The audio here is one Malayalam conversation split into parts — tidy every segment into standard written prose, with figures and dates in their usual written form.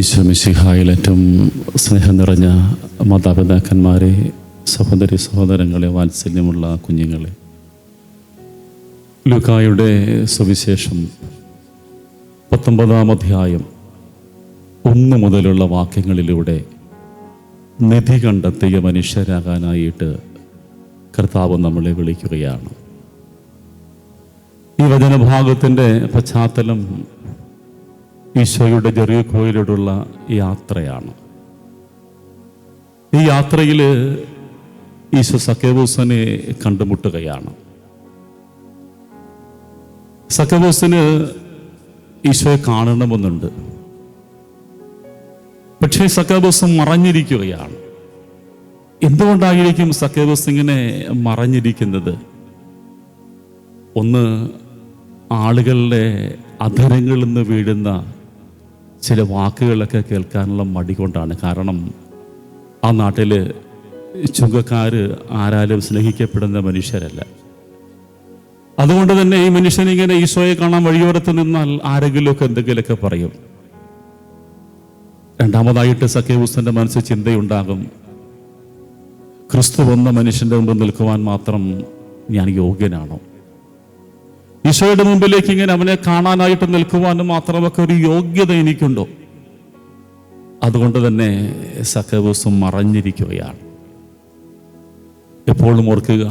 ഈശോ മിശിഹായിൽ ഏറ്റവും സ്നേഹം നിറഞ്ഞ മാതാപിതാക്കന്മാരെ, സഹോദരി സഹോദരങ്ങളെ, വാത്സല്യമുള്ള കുഞ്ഞുങ്ങളെ, ലൂക്കായുടെ സുവിശേഷം 19-ാം അധ്യായം 1 മുതലുള്ള വാക്യങ്ങളിലൂടെ നിധി കണ്ടെത്തിയ മനുഷ്യരാകാനായിട്ട് കർത്താവ് നമ്മളെ വിളിക്കുകയാണ്. ഈ വചനഭാഗത്തിൻ്റെ പശ്ചാത്തലം ഈശോയുടെ ജെറിക്കോയിലൂടെയുള്ള യാത്രയാണ്. ഈ യാത്രയിൽ ഈശോ സക്കേവൂസിനെ കണ്ടുമുട്ടുകയാണ്. സക്കേവൂസിന് ഈശോയെ കാണണമെന്നുണ്ട്. പക്ഷേ സക്കേവൂസ് മറഞ്ഞിരിക്കുകയാണ്. എന്തുകൊണ്ടായിരിക്കും സക്കേവൂസ് ഇങ്ങനെ മറഞ്ഞിരിക്കുന്നത്? ഒന്ന്, ആളുകളുടെ അധരങ്ങളിൽ നിന്ന് വീഴുന്ന ചില വാക്കുകളൊക്കെ കേൾക്കാനുള്ള മടി കൊണ്ടാണ്. കാരണം ആ നാട്ടിൽ ചുങ്കക്കാർ ആരാലും സ്നേഹിക്കപ്പെടുന്ന മനുഷ്യരല്ല. അതുകൊണ്ട് തന്നെ ഈ മനുഷ്യനിങ്ങനെ ഈശോയെ കാണാൻ വഴിയോരത്ത് നിന്നാൽ ആരെങ്കിലുമൊക്കെ എന്തെങ്കിലുമൊക്കെ പറയും. രണ്ടാമതായിട്ട് സക്കേവൂസിന്റെ മനസ്സിൽ ചിന്തയുണ്ടാകും, ക്രിസ്തു വന്ന മനുഷ്യന്റെ മുമ്പ് നിൽക്കുവാൻ മാത്രം ഞാൻ യോഗ്യനാണോ? ഈശോയുടെ മുമ്പിലേക്ക് ഇങ്ങനെ അവനെ കാണാനായിട്ട് നിൽക്കുവാനും മാത്രമൊക്കെ ഒരു യോഗ്യത എനിക്കുണ്ടോ? അതുകൊണ്ട് തന്നെ സക്കേവൂസ് മറഞ്ഞിരിക്കുകയാണ്. എപ്പോഴും ഓർക്കുക,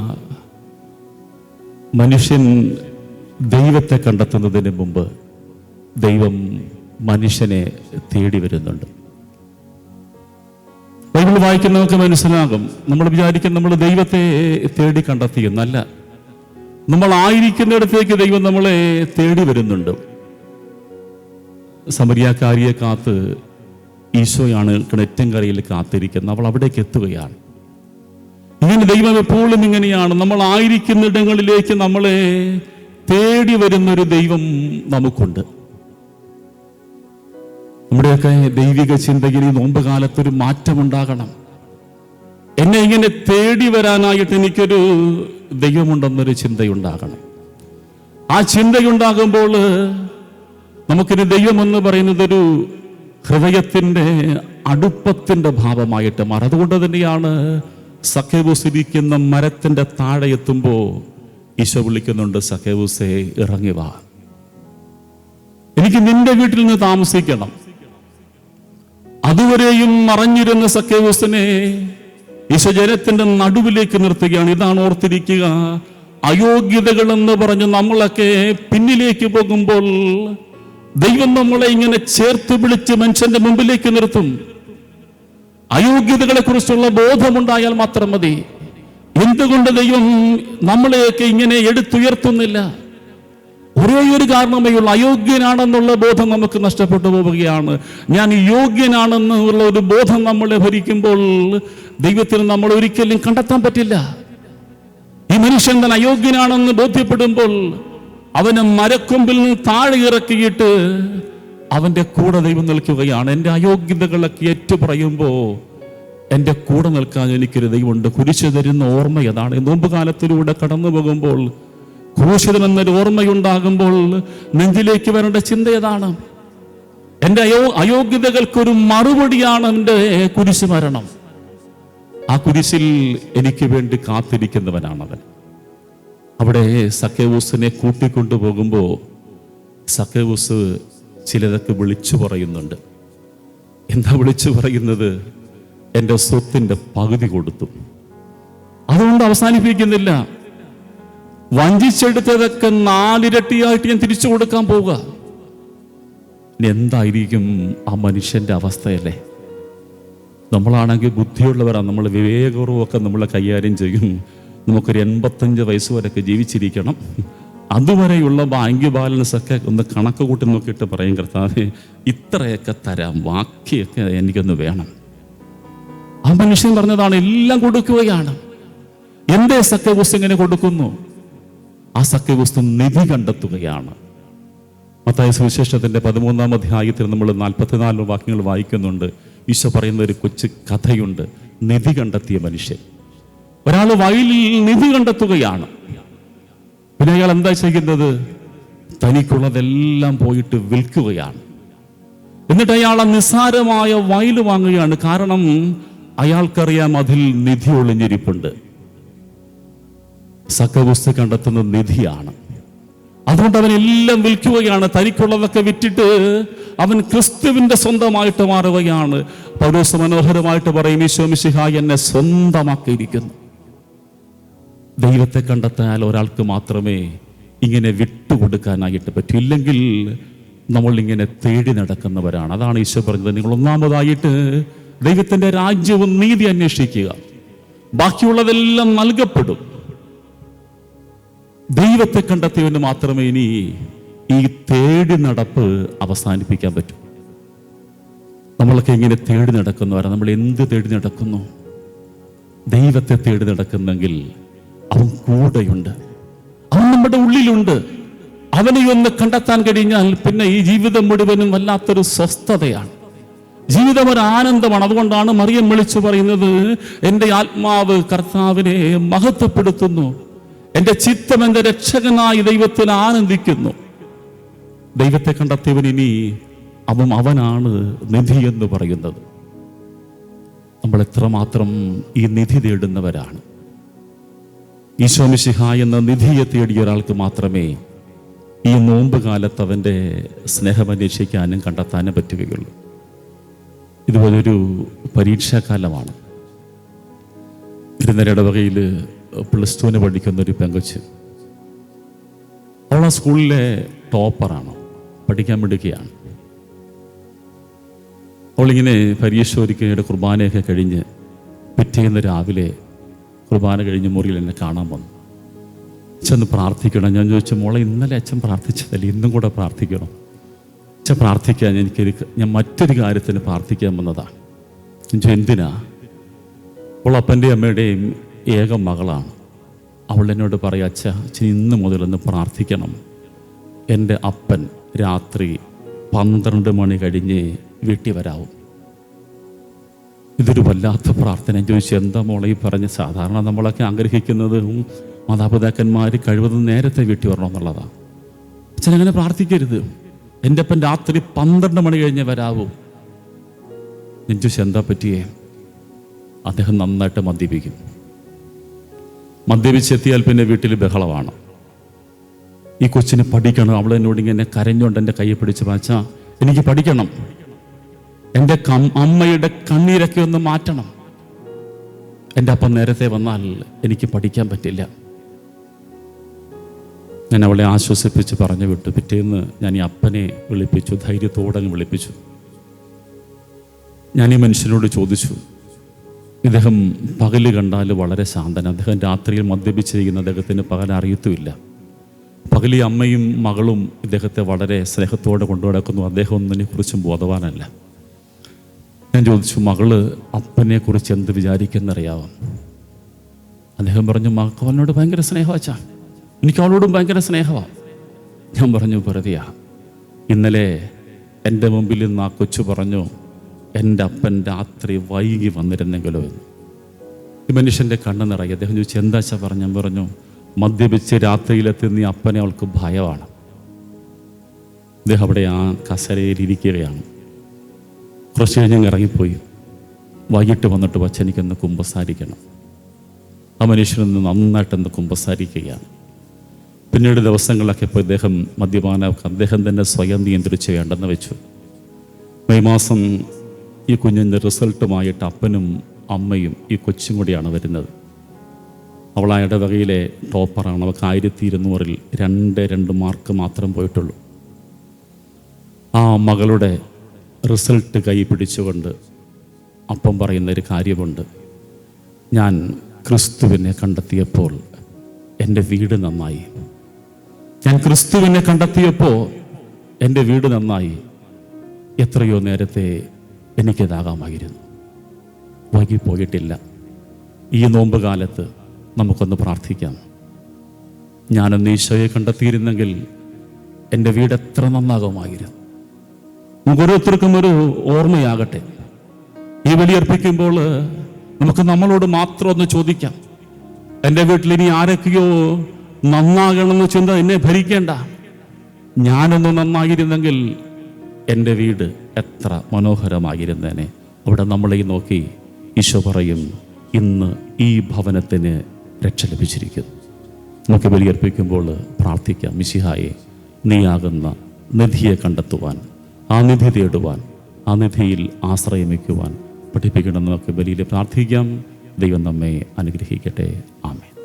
മനുഷ്യൻ ദൈവത്തെ കണ്ടെത്തുന്നതിന് മുമ്പ് ദൈവം മനുഷ്യനെ തേടി വരുന്നുണ്ട്. ബൈബിൾ വായിക്കുന്നവർക്ക് മനസ്സിലാകും, നമ്മൾ വിചാരിക്കും നമ്മൾ ദൈവത്തെ തേടി കണ്ടെത്തിയെന്നല്ല, നമ്മൾ ആയിരിക്കുന്നിടത്തേക്ക് ദൈവം നമ്മളെ തേടി വരുന്നുണ്ട്. സമരിയാക്കാരിയെ കാത്ത് ഈശോയാണ് കിണറ്റങ്കരയിൽ കാത്തിരിക്കുന്നത്. അവൾ അവിടേക്ക് എത്തുകയാണ്. ഇങ്ങനെ ദൈവം എപ്പോഴും ഇങ്ങനെയാണ്, നമ്മൾ ആയിരിക്കുന്നിടങ്ങളിലേക്ക് നമ്മളെ തേടി വരുന്നൊരു ദൈവം നമുക്കുണ്ട്. നമ്മുടെയൊക്കെ ദൈവിക ചിന്തയിൽ ഈ നോമ്പ് കാലത്തൊരു മാറ്റമുണ്ടാകണം. എന്നെ ഇങ്ങനെ തേടി വരാനായിട്ട് എനിക്കൊരു ദൈവമുണ്ടെന്നൊരു ചിന്തയുണ്ടാകണം. ആ ചിന്തയുണ്ടാകുമ്പോൾ നമുക്കൊരു ദൈവമെന്ന് പറയുന്നതൊരു ഹൃദയത്തിൻ്റെ അടുപ്പത്തിൻ്റെ ഭാവമായിട്ട് മാറും. അതുകൊണ്ട് തന്നെയാണ് സക്കേവൂസ് ഇരിക്കുന്ന മരത്തിൻ്റെ താഴെ എത്തുമ്പോൾ ഈശോ വിളിക്കുന്നുണ്ട്, സക്കേവൂസേ ഇറങ്ങി വാ, എനിക്ക് നിന്റെ വീട്ടിൽ നിന്ന് താമസിക്കണം. അതുവരെയും മറഞ്ഞിരുന്ന സക്കേവൂസിനെ ഈശോ ജനത്തിന്റെ നടുവിലേക്ക് നിർത്തുകയാണ്. ഇതാണ് ഓർത്തിരിക്കുക, അയോഗ്യതകളെന്ന് പറഞ്ഞ് നമ്മളൊക്കെ പിന്നിലേക്ക് പോകുമ്പോൾ ദൈവം നമ്മളെ ഇങ്ങനെ ചേർത്ത് പിടിച്ച് മനുഷ്യന്റെ മുമ്പിലേക്ക് നിർത്തും. അയോഗ്യതകളെ കുറിച്ചുള്ള ബോധമുണ്ടായാൽ മാത്രം മതി. എന്തുകൊണ്ട് ദൈവം നമ്മളെയൊക്കെ ഇങ്ങനെ എടുത്തുയർത്തുന്നില്ല? ഒരേ ഒരു കാരണമേ ഉള്ളൂ, അയോഗ്യനാണെന്നുള്ള ബോധം നമുക്ക് നഷ്ടപ്പെട്ടു പോവുകയാണ്. ഞാൻ യോഗ്യനാണെന്നുള്ള ഒരു ബോധം നമ്മളെ ഭരിക്കുമ്പോൾ ദൈവത്തിന് നമ്മൾ ഒരിക്കലും കണ്ടെത്താൻ പറ്റില്ല. ഈ മനുഷ്യൻ തന്നെ അയോഗ്യനാണെന്ന് ബോധ്യപ്പെടുമ്പോൾ അവനെ മരക്കൊമ്പിൽ നിന്ന് താഴെ ഇറക്കിയിട്ട് അവന്റെ കൂടെ ദൈവം നിൽക്കുകയാണ്. എൻ്റെ അയോഗ്യതകളൊക്കെ ഏറ്റു പറയുമ്പോൾ എൻ്റെ കൂടെ നിൽക്കാൻ എനിക്കൊരു ദൈവമുണ്ട്. കുരിശ് തരുന്ന ഓർമ്മ അതാണ്. നോമ്പ് കാലത്തിലൂടെ കടന്നു പോകുമ്പോൾ ക്രൂശിതനെന്നൊരു ഓർമ്മയുണ്ടാകുമ്പോൾ നെഞ്ചിലേക്ക് വരേണ്ട ചിന്ത ഏതാണ്? എൻ്റെ അയോഗ്യതകൾക്കൊരു മറുപടിയാണ് എൻ്റെ കുരിശ് മരണം. ആ കുരിശിൽ എനിക്ക് വേണ്ടി കാത്തിരിക്കുന്നവനാണവൻ. അവിടെ സക്കേവൂസിനെ കൂട്ടിക്കൊണ്ടുപോകുമ്പോൾ സക്കേവൂസ് ചിലതൊക്കെ വിളിച്ചു പറയുന്നുണ്ട്. എന്താ വിളിച്ചു പറയുന്നത്? എൻ്റെ സ്വത്തിൻ്റെ പകുതി കൊടുത്തു. അതുകൊണ്ട് അവസാനിപ്പിക്കുന്നില്ല, വഞ്ചിച്ചെടുത്തതൊക്കെ 4 ഇരട്ടിയായിട്ട് ഞാൻ തിരിച്ചു കൊടുക്കാൻ പോവുക. എന്തായിരിക്കും ആ മനുഷ്യൻ്റെ അവസ്ഥയല്ലേ? നമ്മളാണെങ്കിൽ ബുദ്ധിയുള്ളവരാണ്, നമ്മൾ വിവേകപൂർവ്വമൊക്കെ നമ്മളെ കൈകാര്യം ചെയ്യും. നമുക്കൊരു 85 വയസ്സ് വരെയൊക്കെ ജീവിച്ചിരിക്കണം. അതുവരെയുള്ള ബാങ്ക് ബാലൻസ് ഒക്കെ ഒന്ന് കണക്ക് കൂട്ടി നോക്കിയിട്ട് പറയും, കർത്താവേ ഇത്രയൊക്കെ തരാം, ബാക്കിയൊക്കെ എനിക്കൊന്ന് വേണം. ആ മനുഷ്യൻ പറഞ്ഞതാണ്, എല്ലാം കൊടുക്കുകയാണ്. എന്തേ സക്കേവൂസ് ഇങ്ങനെ കൊടുക്കുന്നു? ആ സക്കേവൂസ് നിധി കണ്ടെത്തുകയാണ്. മത്തായി സുവിശേഷത്തിന്റെ 13-ാം അധ്യായത്തിൽ നമ്മൾ 44 വാക്യങ്ങൾ വായിക്കുന്നുണ്ട്. ഈശോ പറയുന്ന ഒരു കൊച്ചു കഥയുണ്ട്, നിധി കണ്ടെത്തിയ മനുഷ്യൻ. ഒരാൾ വയലിൽ നിധി കണ്ടെത്തുകയാണ്. പിന്നെ അയാൾ എന്താ ചെയ്യുന്നത്? തനിക്കുള്ളതെല്ലാം പോയിട്ട് വിൽക്കുകയാണ്. എന്നിട്ട് അയാൾ ആ നിസ്സാരമായ വയൽ വാങ്ങുകയാണ്. കാരണം അയാൾക്കറിയാം അതിൽ നിധി ഒളിഞ്ഞിരിപ്പുണ്ട്. സക്കവസ്തു കണ്ടെത്തുന്ന നിധിയാണ്. അതുകൊണ്ട് അവൻ എല്ലാം വിൽക്കുകയാണ്. തനിക്കുള്ളതൊക്കെ വിറ്റിട്ട് അവൻ ക്രിസ്തുവിന്റെ സ്വന്തമായിട്ട് മാറുകയാണ്. പൗലോസ് മനോഹരമായിട്ട് പറയും, ഈശോ മിശിഹായി എന്നെ സ്വന്തമാക്കിയിരിക്കുന്നു. ദൈവത്തെ കണ്ടെത്താൻ ഒരാൾക്ക് മാത്രമേ ഇങ്ങനെ വിട്ടുകൊടുക്കാനായിട്ട് പറ്റൂ. ഇല്ലെങ്കിൽ നമ്മൾ ഇങ്ങനെ തേടി നടക്കുന്നവരാണ്. അതാണ് ഈശോ പറഞ്ഞത്, നിങ്ങൾ ഒന്നാമതായിട്ട് ദൈവത്തിന്റെ രാജ്യവും നീതി അന്വേഷിക്കുക, ബാക്കിയുള്ളതെല്ലാം നൽകപ്പെടും. ദൈവത്തെ കണ്ടെത്തിയവന് മാത്രമേ ഇനി ഈ തേടി നടപ്പ് അവസാനിപ്പിക്കാൻ പറ്റൂ. നമ്മളൊക്കെ ഇങ്ങനെ തേടി നടക്കുന്നവരാണ്. നമ്മൾ എന്ത് തേടി നടക്കുന്നു? ദൈവത്തെ തേടി നടക്കുന്നെങ്കിൽ അവൻ കൂടെയുണ്ട്, അവൻ നമ്മുടെ ഉള്ളിലുണ്ട്. അവനെ ഒന്ന് കണ്ടെത്താൻ കഴിഞ്ഞാൽ പിന്നെ ഈ ജീവിതം മുഴുവനും വല്ലാത്തൊരു സ്വസ്ഥതയാണ്. ജീവിതം ഒരു ആനന്ദമാണ്. അതുകൊണ്ടാണ് മറിയം വിളിച്ചു പറയുന്നത്, എൻ്റെ ആത്മാവ് കർത്താവിനെ മഹത്വപ്പെടുത്തുന്നു, എൻ്റെ ചിത്തം എൻ്റെ രക്ഷകനായി ദൈവത്തിൽ ആനന്ദിക്കുന്നു. ദൈവത്തെ കണ്ടെത്തിയവൻ ഇനി അവനാണ് നിധി എന്ന് പറയുന്നത്. നമ്മൾ എത്രമാത്രം ഈ നിധി തേടുന്നവരാണ്. ഈശോ മിശിഹായ എന്ന നിധിയെ തേടിയ ഒരാൾക്ക് മാത്രമേ ഈ നോമ്പ് കാലത്ത് അവൻ്റെ സ്നേഹം അന്വേഷിക്കാനും കണ്ടെത്താനും പറ്റുകയുള്ളൂ. ഇതുപോലൊരു പരീക്ഷാകാലമാണ്. ഇടവകയിൽ +2 പഠിക്കുന്നൊരു പെങ്കൊച്ച്, അവൾ ആ സ്കൂളിലെ ടോപ്പറാണ്, പഠിക്കാൻ മിടുകയാണ്. അവളിങ്ങനെ പരീക്ഷ ഒരുക്കിയുടെ കുർബാനയൊക്കെ കഴിഞ്ഞ് പിറ്റേന്ന് രാവിലെ കുർബാന കഴിഞ്ഞ് മുറിയിൽ എന്നെ കാണാൻ വന്നു. അച്ഛൻ പ്രാർത്ഥിക്കണം. ഞാൻ ചോദിച്ചു, മോളെ ഇന്നലെ അച്ഛൻ പ്രാർത്ഥിച്ചതല്ലേ, ഇന്നും കൂടെ പ്രാർത്ഥിക്കണം? അച്ഛൻ പ്രാർത്ഥിക്കാൻ ഞാൻ മറ്റൊരു കാര്യത്തിന് പ്രാർത്ഥിക്കാൻ വന്നതാണ്. എന്തിനാ? അവൾ അപ്പൻ്റെയും അമ്മയുടെയും ഏക മകളാണ്. അവൾ എന്നോട് പറയാം, അച്ഛൻ ഇന്ന് മുതലൊന്ന് പ്രാർത്ഥിക്കണം, എൻ്റെ അപ്പൻ രാത്രി 12 മണി കഴിഞ്ഞ് വീട്ടിൽ വരാവും. ഇതൊരു വല്ലാത്ത പ്രാർത്ഥന. ഞാൻ ചോദിച്ചു, എന്താ മോളെ ഈ പറഞ്ഞ്? സാധാരണ നമ്മളൊക്കെ ആഗ്രഹിക്കുന്നത് മാതാപിതാക്കന്മാർ കഴിവതും നേരത്തെ വീട്ടിൽ വരണമെന്നുള്ളതാണ്. അച്ഛൻ അങ്ങനെ പ്രാർത്ഥിക്കരുത്, എൻ്റെ അപ്പൻ രാത്രി 12 മണി കഴിഞ്ഞ് വരാവൂ. ഞാൻ ചോദിച്ചു, എന്താ പറ്റിയേ? അദ്ദേഹം നന്നായിട്ട് മദ്യപിക്കും. മദ്യപിച്ചെത്തിയാൽ പിന്നെ വീട്ടിൽ ബഹളമാണ്. ഈ കൊച്ചിന് പഠിക്കണം. അവൾ എന്നോട് ഇങ്ങനെ കരഞ്ഞുകൊണ്ട് എൻ്റെ കയ്യെ പിടിച്ച്, അച്ഛാ എനിക്ക് പഠിക്കണം, എൻ്റെ അമ്മയുടെ കണ്ണീരൊക്കെ ഒന്ന് മാറ്റണം, എൻ്റെ അപ്പം നേരത്തെ വന്നാൽ എനിക്ക് പഠിക്കാൻ പറ്റില്ല. ഞാൻ അവളെ ആശ്വസിപ്പിച്ച് പറഞ്ഞു വിട്ടു. പിറ്റേന്ന് ഞാൻ ഈ അപ്പനെ വിളിപ്പിച്ചു, ധൈര്യത്തോടെ വിളിപ്പിച്ചു. ഞാൻ ഈ മനുഷ്യനോട് ചോദിച്ചു, ഇദ്ദേഹം പകല് കണ്ടാൽ വളരെ ശാന്തൻ, അദ്ദേഹം രാത്രിയിൽ മദ്യപിച്ചിരിക്കുന്ന അദ്ദേഹത്തിന് പകൽ അറിയത്തുമില്ല. പകൽ ഈ അമ്മയും മകളും ഇദ്ദേഹത്തെ വളരെ സ്നേഹത്തോടെ കൊണ്ടുനടക്കുന്നു, അദ്ദേഹം ഒന്നിനെക്കുറിച്ചും ബോധവാനല്ല. ഞാൻ ചോദിച്ചു, മകള് അപ്പനെ കുറിച്ച് എന്ത് വിചാരിക്കുന്നറിയാവോ? അദ്ദേഹം പറഞ്ഞു, മകൾക്ക് അവനോട് ഭയങ്കര സ്നേഹമാച്ചാ, എനിക്ക് അവളോടും ഭയങ്കര സ്നേഹമാണ്. ഞാൻ പറഞ്ഞു, വെറുതെയാ, ഇന്നലെ എൻ്റെ മുമ്പിൽ നിന്ന് ആ കൊച്ചു പറഞ്ഞു, എൻ്റെ അപ്പൻ രാത്രി വൈകി വന്നിരുന്നെങ്കിലോ എന്ന്. ഈ മനുഷ്യൻ്റെ കണ്ണ് നിറയെ. അദ്ദേഹം ചോദിച്ചു, എന്താച്ചാ പറഞ്ഞു? ഞാൻ പറഞ്ഞു, മദ്യപിച്ച് രാത്രിയിലെത്തുന്ന ഈ അപ്പനെ അവൾക്ക് ഭയമാണ്. അദ്ദേഹം അവിടെ ആ കസരയിൽ ഇരിക്കുകയാണ്. കുറച്ച് കഴിഞ്ഞ് ഇറങ്ങിപ്പോയി. വൈകിട്ട് വന്നിട്ട് വച്ച് എനിക്കൊന്ന് കുമ്പസാരിക്കണം. ആ മനുഷ്യനൊന്ന് നന്നായിട്ടൊന്ന് കുമ്പസാരിക്കുകയാണ്. പിന്നീട് ദിവസങ്ങളിലൊക്കെ ഇപ്പോൾ ഇദ്ദേഹം മദ്യപാനമൊക്കെ അദ്ദേഹം തന്നെ സ്വയം നിയന്ത്രിച്ച് വേണ്ടെന്ന് വെച്ചു. മെയ് മാസം ഈ കുഞ്ഞിൻ്റെ റിസൾട്ടുമായിട്ട് അപ്പനും അമ്മയും ഈ കൊച്ചും കൂടിയാണ് വരുന്നത്. അവൾ ആ ഇടവകയിലെ ടോപ്പറാണ്. അവൾക്ക് 1200-ൽ 2 മാർക്ക് മാത്രം പോയിട്ടുള്ളൂ. ആ മകളുടെ റിസൾട്ട് കൈ പിടിച്ചുകൊണ്ട് അപ്പം പറയുന്നൊരു കാര്യമുണ്ട്, ഞാൻ ക്രിസ്തുവിനെ കണ്ടെത്തിയപ്പോൾ എൻ്റെ വീട് നന്നായി. ഞാൻ ക്രിസ്തുവിനെ കണ്ടെത്തിയപ്പോൾ എൻ്റെ വീട് നന്നായി. എത്രയോ നേരത്തെ എനിക്കിതാകാമായിരുന്നു. വൈകിപ്പോയിട്ടില്ല. ഈ നോമ്പ് കാലത്ത് നമുക്കൊന്ന് പ്രാർത്ഥിക്കാം. ഞാനൊന്ന് ഈശോയെ കണ്ടെത്തിയിരുന്നെങ്കിൽ എൻ്റെ വീട് എത്ര നന്നാകുമായിരുന്നു. നമുക്ക് ഓരോരുത്തർക്കും ഒരു ഓർമ്മയാകട്ടെ. ഈ ബലിയർപ്പിക്കുമ്പോൾ നമുക്ക് നമ്മളോട് മാത്രം ഒന്ന് ചോദിക്കാം, എൻ്റെ വീട്ടിൽ ഇനി ആരൊക്കെയോ നന്നാകണമെന്ന് ചിന്ത എന്നെ ഭരിക്കേണ്ട. ഞാനൊന്ന് നന്നായിരുന്നെങ്കിൽ എൻ്റെ വീട് എത്ര മനോഹരമായിരുന്നേനെ. അവിടെ നമ്മളെ നോക്കി ഈശോ പറയും, ഇന്ന് ഈ ഭവനത്തിന് രക്ഷ ലഭിച്ചിരിക്കുന്നു. നമുക്ക് ബലിയർപ്പിക്കുമ്പോൾ പ്രാർത്ഥിക്കാം, മിശിഹായെ, നീയാകുന്ന നിധിയെ കണ്ടെത്തുവാൻ, ആ നിധി തേടുവാൻ, ആ നിധിയിൽ ആശ്രയം വയ്ക്കുവാൻ പഠിപ്പിക്കണം. നമുക്ക് ബലിയിൽ പ്രാർത്ഥിക്കാം. ദൈവം നമ്മെ അനുഗ്രഹിക്കട്ടെ. ആമേൻ.